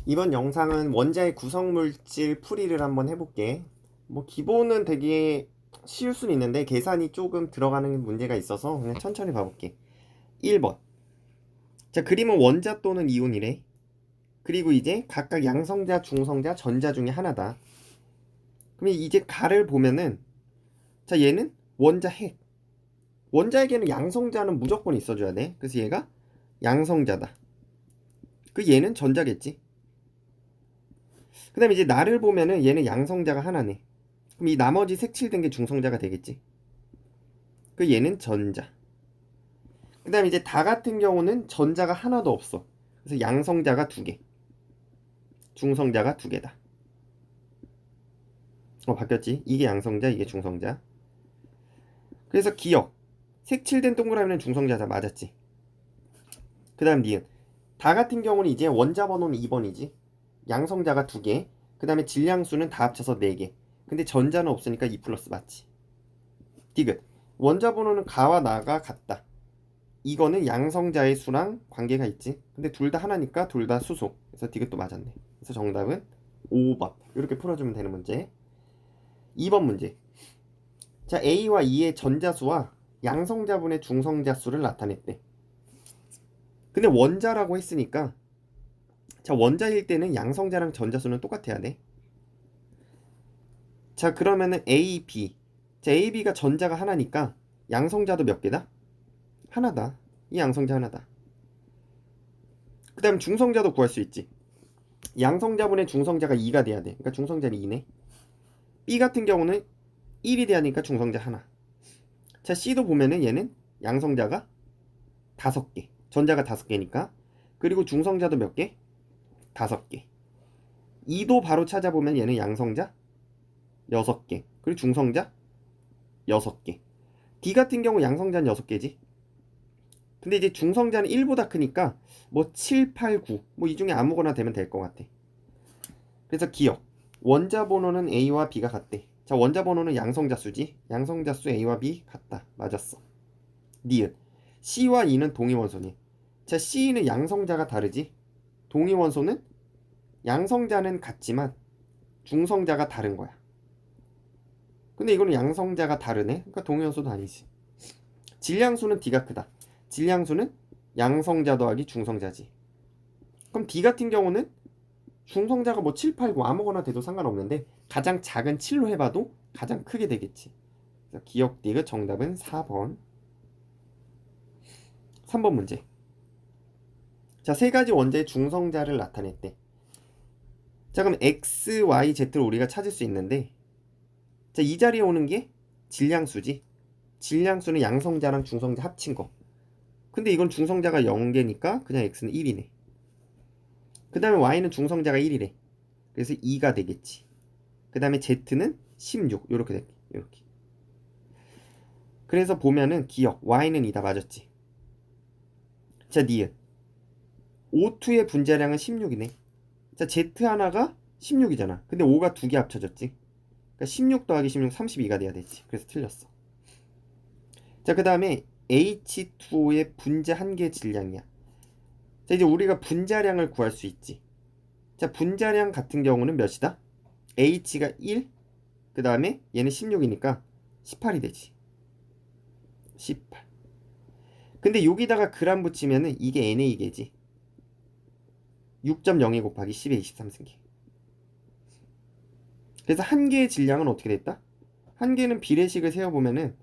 이번 영상은 원자의 구성물질 풀이를 한번 해볼게. 뭐 기본은 되게 쉬울 수는 있는데 계산이 조금 들어가는 문제가 있어서 그냥 천천히 봐볼게. 1번. 자, 그림은 원자 또는 이온이래. 그리고 이제 각각 양성자, 중성자, 전자 중에 하나다. 그럼 이제 가를 보면은, 자, 얘는 원자 핵. 원자에게는 양성자는 무조건 있어줘야 돼. 그래서 얘가 양성자다. 그 얘는 전자겠지. 그 다음에 이제 나를 보면은 얘는 양성자가 하나네. 그럼 이 나머지 색칠된 게 중성자가 되겠지. 그 얘는 전자. 그 다음에 이제 다 같은 경우는 전자가 하나도 없어. 그래서 양성자가 두 개, 중성자가 두 개다. 바뀌었지? 이게 양성자, 이게 중성자. 그래서 기억. 색칠된 동그라미는 중성자다. 맞았지? 그 다음 니은. 다 같은 경우는 이제 원자 번호는 2번이지. 양성자가 두 개. 그 다음에 질량수는 다 합쳐서 4개. 근데 전자는 없으니까 2 플러스 맞지? 디귿. 원자 번호는 가와 나가 같다. 이거는 양성자의 수랑 관계가 있지. 근데 둘 다 하나니까 둘 다 수소. 그래서 디귿도 맞았네. 그래서 정답은 5번. 이렇게 풀어주면 되는 문제. 2번 문제. 자, A와 E의 전자수와 양성자분의 중성자수를 나타냈대. 근데 원자라고 했으니까, 자, 원자일 때는 양성자랑 전자수는 똑같아야 돼. 자, 그러면은 A, B. 자, A, B가 전자가 하나니까 양성자도 몇 개다? 하나다. 이 양성자 하나다. 그 다음 중성자도 구할 수 있지. 양성자분의 중성자가 2가 돼야 돼. 그러니까 중성자는 2네. B 같은 경우는 1이 돼야 하니까 중성자 하나. 자, C도 보면은 얘는 양성자가 5개. 전자가 5개니까. 그리고 중성자도 몇 개? 5개. E도 바로 찾아보면 얘는 양성자 6개. 그리고 중성자 6개. D 같은 경우 양성자는 6개지. 근데 이제 중성자는 1보다 크니까 뭐 7, 8, 9. 뭐 이 중에 아무거나 되면 될 것 같아. 그래서 기억. 원자 번호는 A와 B가 같대. 자, 원자 번호는 양성자수지. 양성자수 A와 B 같다. 맞았어. 니은. C와 E는 동위원소니. 자, C는 양성자가 다르지. 동위원소는 양성자는 같지만 중성자가 다른 거야. 근데 이거는 양성자가 다르네. 그러니까 동위원소도 아니지. 질량수는 D가 크다. 질량수는 양성자 더하기 중성자지. 그럼 D 같은 경우는 중성자가 뭐 7, 8, 9 아무거나 돼도 상관없는데 가장 작은 7로 해봐도 가장 크게 되겠지. 그래서 기억 디귿 정답은 4번. 3번 문제. 자, 세 가지 원자의 중성자를 나타냈대. 자, 그럼 X, Y, Z를 우리가 찾을 수 있는데, 자, 이 자리에 오는 게 질량수지. 질량수는 양성자랑 중성자 합친 거. 근데 이건 중성자가 0개니까 그냥 X는 1이네. 그 다음에 Y는 중성자가 1이래. 그래서 2가 되겠지. 그 다음에 Z는 16. 요렇게 될게. 요렇게. 그래서 보면은 기억. Y는 2다. 맞았지. 자, 니은. O2의 분자량은 16이네. 자, Z 하나가 16이잖아. 근데 O가 두 개 합쳐졌지. 그러니까 16 더하기 16, 32가 돼야 되지. 그래서 틀렸어. 자, 그 다음에 H2O의 분자 한 개 질량이야. 자, 이제 우리가 분자량을 구할 수 있지. 자, 분자량 같은 경우는 몇이다? H가 1, 그 다음에 얘는 16이니까 18이 되지. 18. 근데 여기다가 그람 붙이면은 이게 NA계지. 6.02 곱하기 10의 23승계. 그래서 한 개의 질량은 어떻게 됐다? 한 개는 비례식을 세어보면은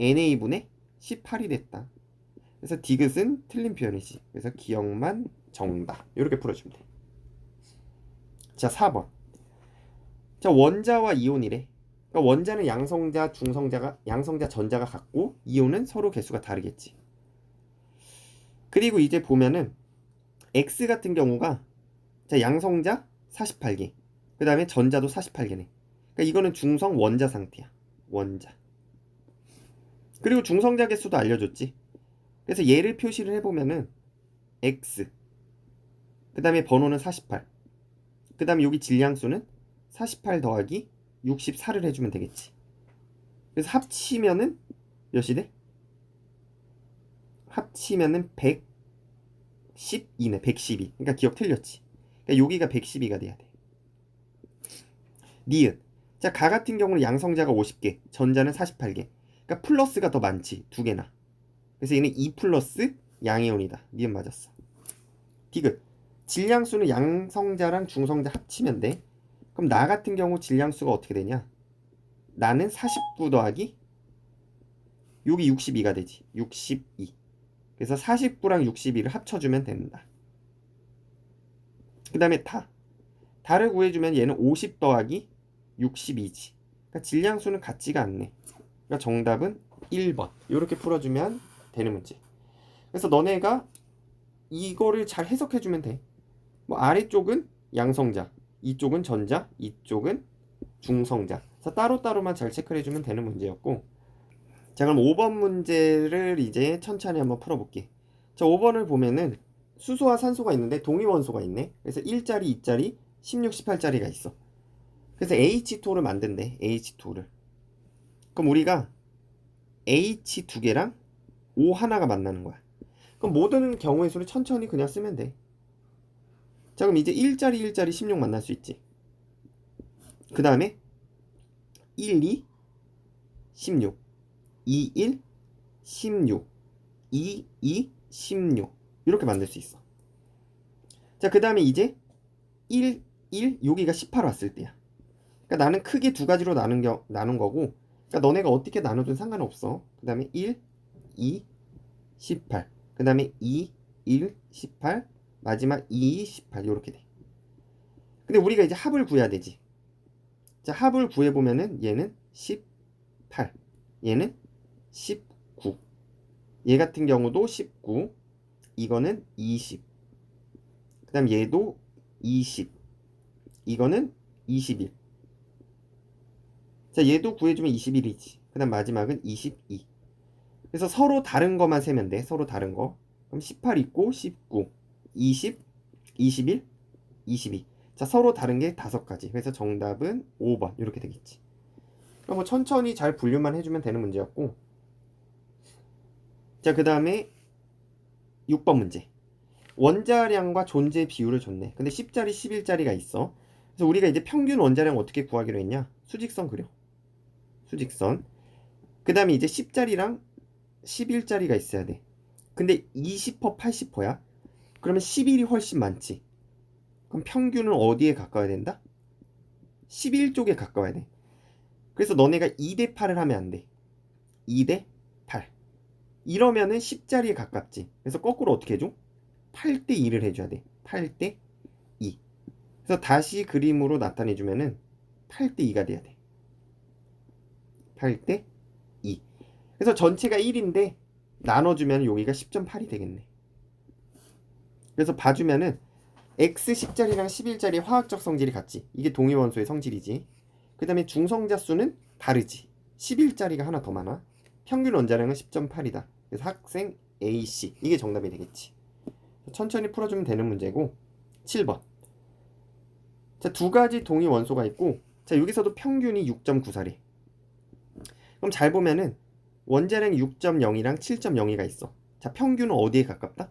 NA분의 18이 됐다. 그래서 디귿은 틀린 표현이지. 그래서 기억만 정답. 이렇게 풀어주면 돼. 자, 4번. 자, 원자와 이온이래. 그러니까 원자는 양성자, 중성자가 양성자, 전자가 같고 이온은 서로 개수가 다르겠지. 그리고 이제 보면은 X 같은 경우가 자, 양성자 48개. 그 다음에 전자도 48개네. 그러니까 이거는 중성 원자 상태야. 원자. 그리고 중성자 개수도 알려줬지. 그래서 얘를 표시를 해보면은 X. 그 다음에 번호는 48. 그 다음에 여기 질량수는 48 더하기 64를 해주면 되겠지. 그래서 합치면은 몇이 돼? 합치면은 112네. 112. 그러니까 기억 틀렸지. 그러니까 여기가 112가 돼야 돼. 니은. 자, 가 같은 경우는 양성자가 50개, 전자는 48개. 그러니까 플러스가 더 많지, 두 개나. 그래서 얘는 2 플러스 양이온이다. 니은 맞았어. 디귿. 질량수는 양성자랑 중성자 합치면 돼. 그럼 나 같은 경우 질량수가 어떻게 되냐? 나는 49 더하기 여기 62가 되지. 62. 그래서 49랑 62를 합쳐주면 된다. 그 다음에 다를 구해주면 얘는 50 더하기 62지. 그러니까 질량수는 같지가 않네. 그러니까 정답은 1번. 이렇게 풀어주면 되는 문제. 그래서 너네가 이거를 잘 해석해주면 돼. 뭐 아래쪽은 양성자, 이쪽은 전자, 이쪽은 중성자. 그래서 따로따로만 잘 체크를 해주면 되는 문제였고, 자, 그럼 5번 문제를 이제 천천히 한번 풀어볼게. 자, 5번을 보면은 수소와 산소가 있는데 동위원소가 있네. 그래서 1짜리, 2짜리, 16, 18짜리가 있어. 그래서 H2를 만든대. H2를. 그럼 우리가 H 두 개랑 O 하나가 만나는 거야. 그럼 모든 경우의 수를 천천히 그냥 쓰면 돼. 자, 그럼 이제 1짜리, 1짜리 16 만날 수 있지. 그 다음에 1, 2, 16, 2, 1, 16, 2, 2, 16 이렇게 만들 수 있어. 자, 그 다음에 이제 1, 1 여기가 18 왔을 때야. 그러니까 나는 크게 두 가지로 나눈 거고, 그러니까 너네가 어떻게 나누든 상관없어. 그 다음에 1, 2, 18. 그 다음에 2, 1, 18. 마지막 2, 18 이렇게 돼. 근데 우리가 이제 합을 구해야 되지. 자, 합을 구해보면은 얘는 18, 얘는 19, 얘 같은 경우도 19, 이거는 20, 그 다음 얘도 20, 이거는 21. 자, 얘도 구해주면 21이지. 그 다음 마지막은 22. 그래서 서로 다른 거만 세면 돼. 서로 다른 거. 그럼 18 있고 19, 20, 21, 22. 자, 서로 다른 게 5가지. 그래서 정답은 5번 이렇게 되겠지. 그럼 뭐 천천히 잘 분류만 해주면 되는 문제였고, 자, 그 다음에 6번 문제. 원자량과 존재 비율을 줬네. 근데 10짜리, 11짜리가 있어. 그래서 우리가 이제 평균 원자량 어떻게 구하기로 했냐? 수직선 그려. 수직선. 그 다음에 이제 10짜리랑 11짜리가 있어야 돼. 근데 20%, 80%야. 그러면 11이 훨씬 많지. 그럼 평균은 어디에 가까워야 된다? 11쪽에 가까워야 돼. 그래서 너네가 2대 8을 하면 안 돼. 2대 8. 이러면은 10짜리에 가깝지. 그래서 거꾸로 어떻게 해줘? 8대 2를 해줘야 돼. 8대 2. 그래서 다시 그림으로 나타내주면은 8대 2가 돼야 돼. 8대 2. 그래서 전체가 1인데 나눠주면 여기가 10.8이 되겠네. 그래서 봐주면은 X 10짜리랑 11짜리 화학적 성질이 같지. 이게 동위원소의 성질이지. 그 다음에 중성자 수는 다르지. 11짜리가 하나 더 많아. 평균 원자량은 10.8이다. 그래서 학생 AC. 이게 정답이 되겠지. 천천히 풀어주면 되는 문제고. 7번. 자, 두 가지 동위 원소가 있고, 자, 여기서도 평균이 6.94래. 그럼 잘 보면은 원자량 6.0이랑 7.02가 있어. 자, 평균은 어디에 가깝다?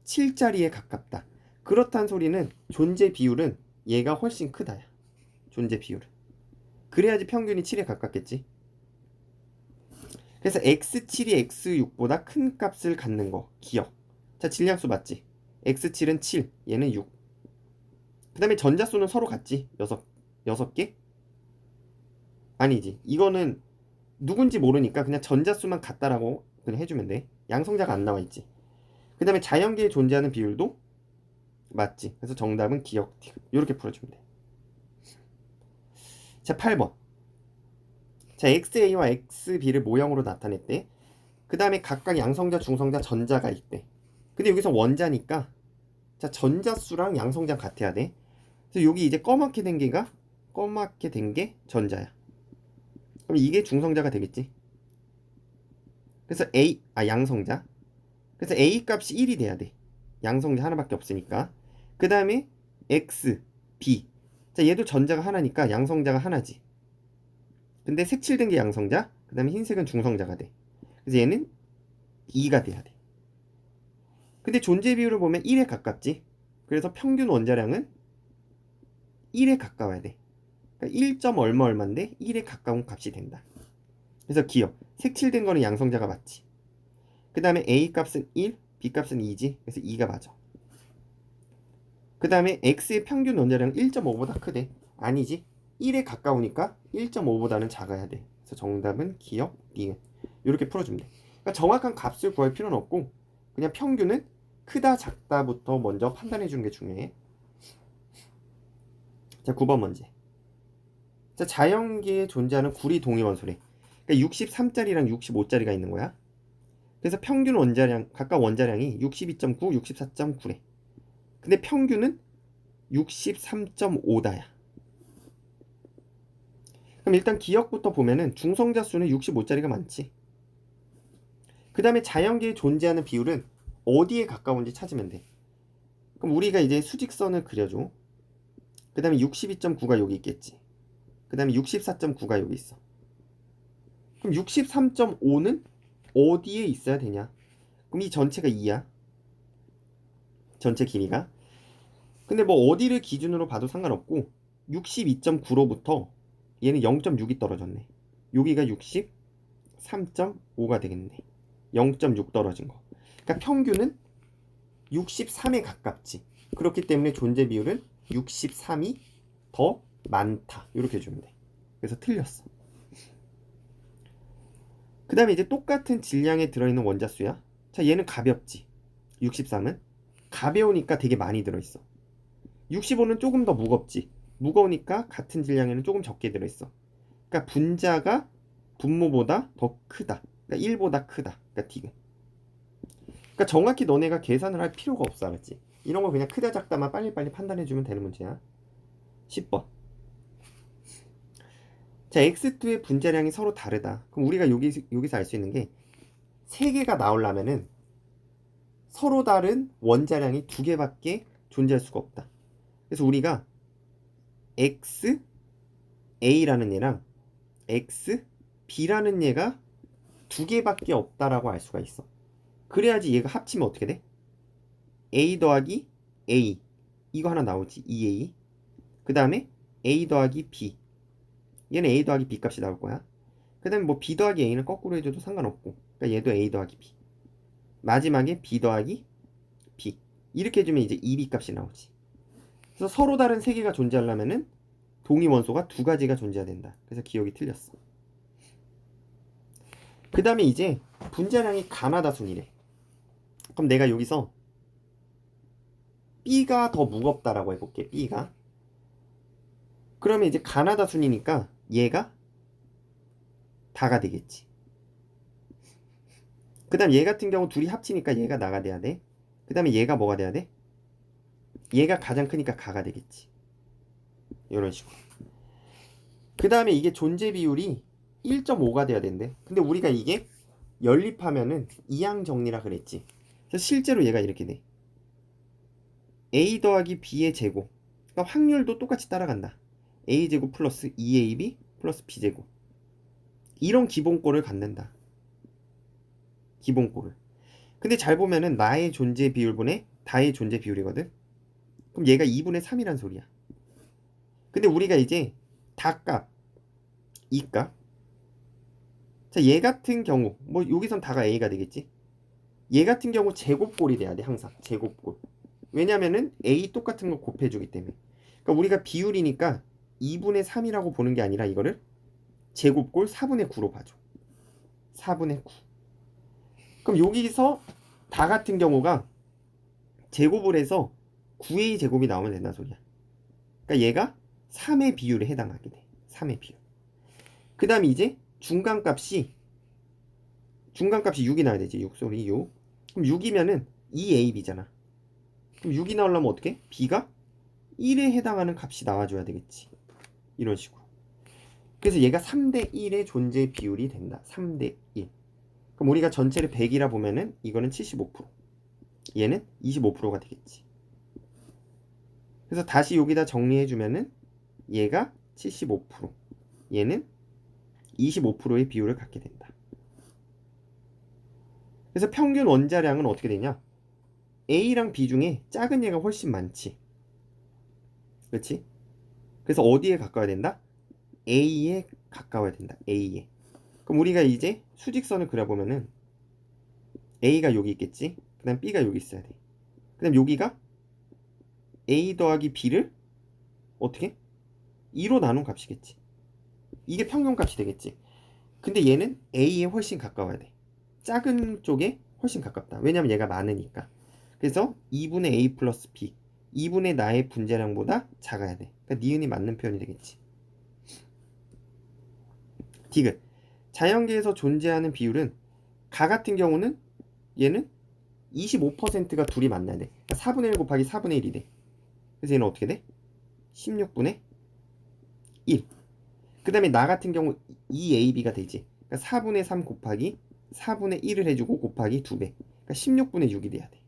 7짜리에 가깝다. 그렇다는 소리는 존재 비율은 얘가 훨씬 크다야. 존재 비율은. 그래야지 평균이 7에 가깝겠지. 그래서 X7이 X6보다 큰 값을 갖는 거 기억. 자, 질량수 맞지? X7은 7, 얘는 6. 그 다음에 전자수는 서로 같지? 6개? 아니지. 이거는 누군지 모르니까 그냥 전자수만 같다라고 그냥 해주면 돼. 양성자가 안 나와 있지. 그 다음에 자연계에 존재하는 비율도 맞지. 그래서 정답은 기억 이렇게 풀어주면 돼. 자, 8번. 자, XA와 XB를 모형으로 나타냈대. 그 다음에 각각 양성자, 중성자, 전자가 있대. 근데 여기서 원자니까 자, 전자수랑 양성자 같아야 돼. 그래서 여기 이제 검맣게 된 게 전자야. 그럼 이게 중성자가 되겠지. 그래서 양성자. 그래서 A 값이 1이 돼야 돼. 양성자 하나밖에 없으니까. 그 다음에 X, B. 자, 얘도 전자가 하나니까 양성자가 하나지. 근데 색칠된 게 양성자, 그 다음에 흰색은 중성자가 돼. 그래서 얘는 2가 돼야 돼. 근데 존재 비율을 보면 1에 가깝지. 그래서 평균 원자량은 1에 가까워야 돼. 그러니까 1. 얼마 얼마인데 1에 가까운 값이 된다. 그래서 기억. 색칠된 거는 양성자가 맞지. 그 다음에 A 값은 1, B 값은 2지. 그래서 2가 맞아. 그 다음에 X의 평균 원자량 1.5보다 크대. 아니지. 1에 가까우니까 1.5보다는 작아야 돼. 그래서 정답은 기억, 니은. 이렇게 풀어주면 돼. 그러니까 정확한 값을 구할 필요는 없고 그냥 평균은 크다, 작다부터 먼저 판단해 주는 게 중요해. 자, 9번 문제. 자, 자연계에 존재하는 구리 동위원소래. 그러니까 63짜리랑 65짜리가 있는 거야. 그래서 평균 원자량, 각각 원자량이 62.9, 64.9래. 근데 평균은 63.5다야. 그럼 일단 기억부터 보면은 중성자 수는 65짜리가 많지. 그 다음에 자연계에 존재하는 비율은 어디에 가까운지 찾으면 돼. 그럼 우리가 이제 수직선을 그려줘. 그 다음에 62.9가 여기 있겠지. 그 다음에 64.9가 여기 있어. 그럼 63.5는 어디에 있어야 되냐? 그럼 이 전체가 2야. 전체 길이가. 근데 뭐 어디를 기준으로 봐도 상관없고 62.9로부터 얘는 0.6이 떨어졌네. 여기가 63.5가 되겠네. 0.6 떨어진 거. 그러니까 평균은 63에 가깝지. 그렇기 때문에 존재 비율은 63이 더 많다. 이렇게 해주면 돼. 그래서 틀렸어. 그 다음에 이제 똑같은 질량에 들어있는 원자수야. 자, 얘는 가볍지. 63은 가벼우니까 되게 많이 들어있어. 65는 조금 더 무겁지. 무거우니까 같은 질량에는 조금 적게 들어있어. 그러니까 분자가 분모보다 더 크다. 그러니까 1보다 크다. 그러니까 D가. 그러니까 정확히 너네가 계산을 할 필요가 없어. 알았지? 이런 거 그냥 크다 작다만 빨리빨리 판단해주면 되는 문제야. 10번. 자, X2의 분자량이 서로 다르다. 그럼 우리가 여기서 알 수 있는 게 3개가 나오려면은 서로 다른 원자량이 2개밖에 존재할 수가 없다. 그래서 우리가 X, A라는 얘랑 X, B라는 얘가 2개밖에 없다라고 알 수가 있어. 그래야지 얘가 합치면 어떻게 돼? A 더하기 A. 이거 하나 나오지. 2A. 그 다음에 A 더하기 B. 얘는 A 더하기 B 값이 나올 거야. 그 다음에 뭐 B 더하기 A는 거꾸로 해줘도 상관없고. 그러니까 얘도 A 더하기 B. 마지막에 B 더하기 B. 이렇게 해주면 이제 2B 값이 나오지. 그래서 서로 다른 3개가 존재하려면은 동위 원소가 2가지가 존재해야 된다. 그래서 기억이 틀렸어. 그 다음에 이제 분자량이 가나다순이래. 그럼 내가 여기서 B가 더 무겁다라고 해볼게. B가. 그러면 이제 가나다순이니까 얘가 다가 되겠지. 그 다음 얘 같은 경우 둘이 합치니까 얘가 나가 돼야 돼. 그 다음에 얘가 뭐가 돼야 돼? 얘가 가장 크니까 가가 되겠지. 이런 식으로. 그 다음에 이게 존재 비율이 1.5가 돼야 된대. 근데 우리가 이게 연립하면은 이항 정리라 그랬지. 그래서 실제로 얘가 이렇게 돼. A 더하기 B의 제곱. 그러니까 확률도 똑같이 따라간다. A제곱 플러스 2AB 플러스 B제곱. 이런 기본꼴을 갖는다. 기본꼴을. 근데 잘 보면은 나의 존재 비율분의 다의 존재 비율이거든. 그럼 얘가 2분의 3이란 소리야. 근데 우리가 이제 다값, 이값. 자, 얘 같은 경우 뭐 여기선 다가 A가 되겠지. 얘 같은 경우 제곱꼴이 돼야 돼. 항상 제곱꼴. 왜냐면은 A 똑같은 거 곱해주기 때문에. 그러니까 우리가 비율이니까 2분의 3이라고 보는 게 아니라 이거를 제곱꼴 4분의 9로 봐줘. 4분의 9. 그럼 여기서 다 같은 경우가 제곱을 해서 9A 제곱이 나오면 된다는 소리야. 그러니까 얘가 3의 비율에 해당하게 돼. 3의 비율. 그 다음에 이제 중간값이 6이 나와야 되지. 6, 소리 6. 그럼 6이면은 2AB잖아. 그럼 6이 나오려면 어떻게? B가 1에 해당하는 값이 나와줘야 되겠지. 이런 식으로. 그래서 얘가 3대 1의 존재 비율이 된다. 3대 1. 그럼 우리가 전체를 100이라 보면은 이거는 75%. 얘는 25%가 되겠지. 그래서 다시 여기다 정리해주면은 얘가 75%. 얘는 25%의 비율을 갖게 된다. 그래서 평균 원자량은 어떻게 되냐? A랑 B 중에 작은 얘가 훨씬 많지. 그렇지? 그래서 어디에 가까워야 된다? A에 가까워야 된다. A에. 그럼 우리가 이제 수직선을 그려보면은 A가 여기 있겠지? 그 다음 B가 여기 있어야 돼. 그 다음 여기가 A 더하기 B를 어떻게? 2로 나눈 값이겠지. 이게 평균값이 되겠지. 근데 얘는 A에 훨씬 가까워야 돼. 작은 쪽에 훨씬 가깝다. 왜냐면 얘가 많으니까. 그래서 2분의 A 플러스 B 2분의 나의 분자량보다 작아야 돼. 그러니까 니은이 맞는 표현이 되겠지. 디귿. 자연계에서 존재하는 비율은 가 같은 경우는 얘는 25%가 둘이 만나야 돼. 그러니까 4분의 1 곱하기 4분의 1이 돼. 그래서 얘는 어떻게 돼? 16분의 1. 그 다음에 나 같은 경우 2AB가 되지. 그러니까 4분의 3 곱하기 4분의 1을 해주고 곱하기 2배. 그러니까 16분의 6이 돼야 돼.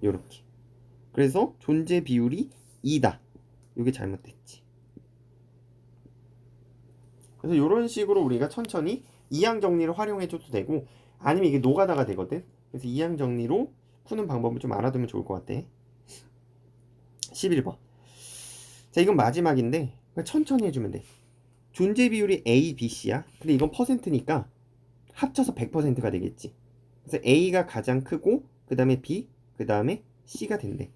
요렇게. 그래서 존재 비율이 2다. 이게 잘못됐지. 그래서 이런 식으로 우리가 천천히 이항 정리를 활용해줘도 되고, 아니면 이게 노가다가 되거든. 그래서 이항 정리로 푸는 방법을 좀 알아두면 좋을 것 같아. 11번. 자, 이건 마지막인데 천천히 해주면 돼. 존재 비율이 A, B, C야. 근데 이건 퍼센트니까 합쳐서 100%가 되겠지. 그래서 A가 가장 크고 그 다음에 B, 그 다음에 C가 된대.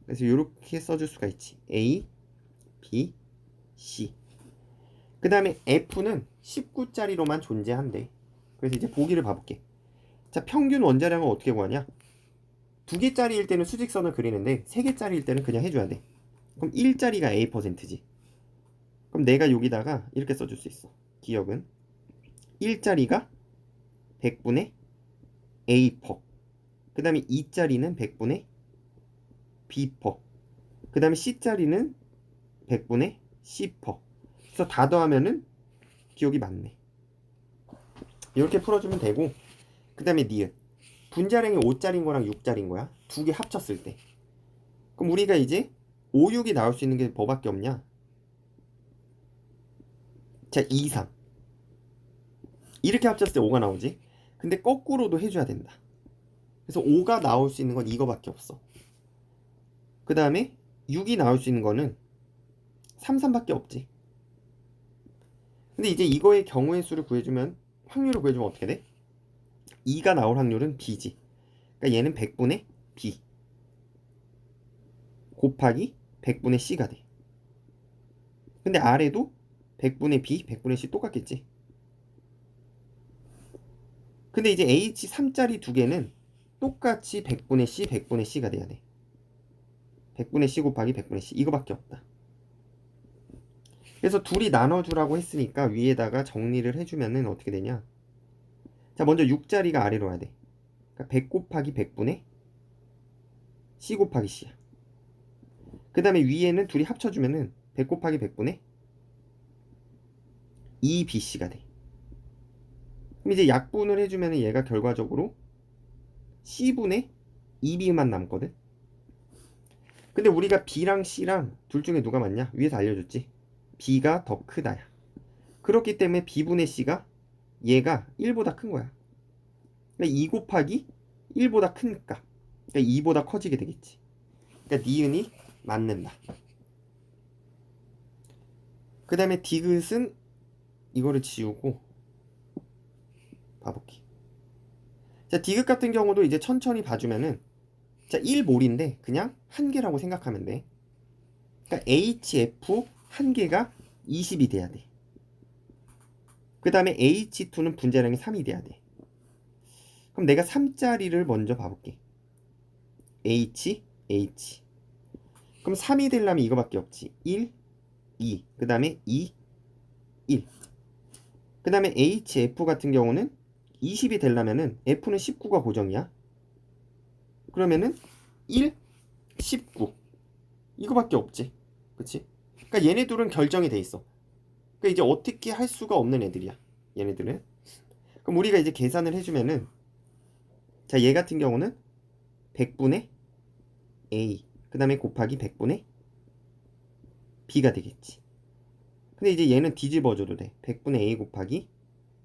그래서 이렇게 써줄 수가 있지. A, B, C. 그 다음에 F는 19짜리로만 존재한대. 그래서 이제 보기를 봐볼게. 자, 평균 원자량은 어떻게 구하냐? 2개짜리일 때는 수직선을 그리는데 3개짜리일 때는 그냥 해줘야 돼. 그럼 1짜리가 A%지. 그럼 내가 여기다가 이렇게 써줄 수 있어. 기억은 1짜리가 100분의 A%. 그 다음에 2짜리는 100분의 B%. 그 다음에 C짜리는 100분의 C%. 그래서 다 더하면은 기억이 맞네. 이렇게 풀어주면 되고, 그 다음에 니은. 분자량이 5짜리인 거랑 6짜리인 거야. 두 개 합쳤을 때. 그럼 우리가 이제 5, 6이 나올 수 있는 게 뭐밖에 없냐? 자, 2, 3. 이렇게 합쳤을 때 5가 나오지. 근데 거꾸로도 해줘야 된다. 그래서 5가 나올 수 있는 건 이거밖에 없어. 그 다음에 6이 나올 수 있는 거는 3, 3밖에 없지. 근데 이제 이거의 경우의 수를 구해주면, 확률을 구해주면 어떻게 돼? 2가 나올 확률은 B지. 그러니까 얘는 100분의 B 곱하기 100분의 C가 돼. 근데 아래도 100분의 B, 100분의 C 똑같겠지. 근데 이제 H3짜리 두 개는 똑같이 100분의 C, 100분의 C가 돼야 돼. 100분의 C 곱하기 100분의 C 이거밖에 없다. 그래서 둘이 나눠주라고 했으니까 위에다가 정리를 해주면은 어떻게 되냐? 자, 먼저 6짜리가 아래로 와야 돼. 그러니까 100 곱하기 100분의 C 곱하기 C야. 그 다음에 위에는 둘이 합쳐주면은 100 곱하기 100분의 2BC가 돼. 그럼 이제 약분을 해주면은 얘가 결과적으로 C분의 2B만 남거든. 근데 우리가 B랑 C랑 둘 중에 누가 맞냐? 위에서 알려줬지. B가 더 크다야. 그렇기 때문에 B분의 C가 얘가 1보다 큰 거야. 그러니까 2 곱하기 1보다 크니까. 그러니까 2보다 커지게 되겠지. 그러니까 니은이 맞는다. 그 다음에 디귿은 이거를 지우고 봐볼게. 자, 디귿 같은 경우도 이제 천천히 봐주면은, 자, 1몰인데 그냥 한 개라고 생각하면 돼. 그러니까 HF 한 개가 20이 돼야 돼. 그 다음에 H2는 분자량이 3이 돼야 돼. 그럼 내가 3짜리를 먼저 봐볼게. H, H. 그럼 3이 되려면 이거밖에 없지. 1, 2. 그 다음에 2, 1. 그 다음에 HF 같은 경우는 20이 되려면은 F는 19가 고정이야. 그러면은 1, 19. 이거밖에 없지. 그치? 그러니까 얘네들은 결정이 돼 있어. 그러니까 이제 어떻게 할 수가 없는 애들이야. 얘네들은. 그럼 우리가 이제 계산을 해주면은, 자, 얘 같은 경우는 100분의 A. 그 다음에 곱하기 100분의 B가 되겠지. 근데 이제 얘는 뒤집어줘도 돼. 100분의 A 곱하기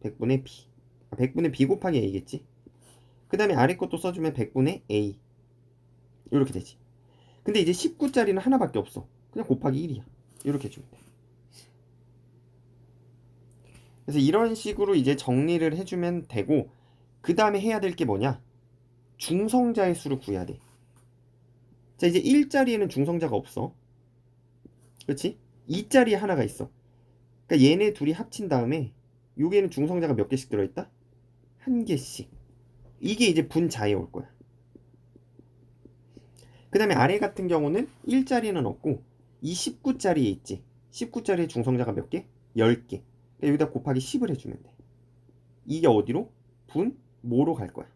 100분의 B. 100분의 B 곱하기 A겠지. 그 다음에 아래 것도 써주면 100분의 A 이렇게 되지. 근데 이제 19짜리는 하나밖에 없어. 그냥 곱하기 1이야. 이렇게 해주면 돼. 그래서 이런 식으로 이제 정리를 해주면 되고, 그 다음에 해야 될 게 뭐냐? 중성자의 수를 구해야 돼. 자, 이제 1자리에는 중성자가 없어. 그렇지? 2자리에 하나가 있어. 그러니까 얘네 둘이 합친 다음에 여기에는 중성자가 몇 개씩 들어있다? 한 개씩. 이게 이제 분자에 올 거야. 그 다음에 아래 같은 경우는 1자리는 없고 이 19자리에 있지. 19자리에 중성자가 몇 개? 10개. 그러니까 여기다 곱하기 10을 해주면 돼. 이게 어디로? 모로 갈 거야.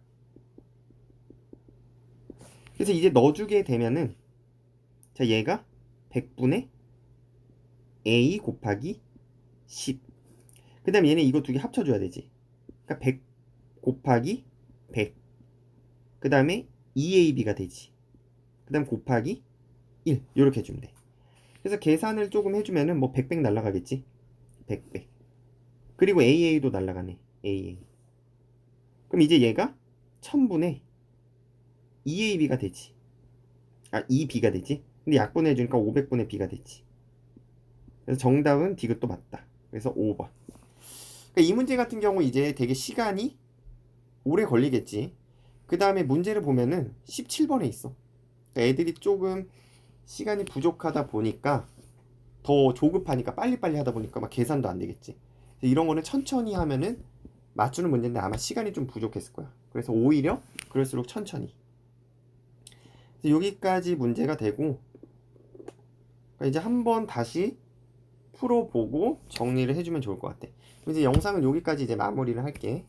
그래서 이제 넣어주게 되면은, 자, 얘가 100분의 A 곱하기 10. 그 다음에 얘는 이거 두 개 합쳐줘야 되지. 그러니까 100 곱하기 100. 그 다음에 2AB가 되지. 그 다음 곱하기 1. 이렇게 해주면 돼. 그래서 계산을 조금 해주면은 뭐 100 날라가겠지. 100. 그리고 AA도 날라가네. AA. 그럼 이제 얘가 1000분의 2AB가 되지. 아, 2B가 되지. 근데 약분해주니까 500분의 B가 되지. 그래서 정답은 디귿도 맞다. 그래서 5번. 그러니까 이 문제 같은 경우 이제 되게 시간이 오래 걸리겠지. 그 다음에 문제를 보면은 17번에 있어. 그러니까 애들이 조금 시간이 부족하다 보니까, 더 조급하니까 빨리빨리 하다 보니까 막 계산도 안 되겠지. 이런 거는 천천히 하면은 맞추는 문제인데 아마 시간이 좀 부족했을 거야. 그래서 오히려 그럴수록 천천히. 여기까지 문제가 되고, 그러니까 이제 한번 다시 풀어보고 정리를 해주면 좋을 것 같아. 이제 영상은 여기까지 이제 마무리를 할게.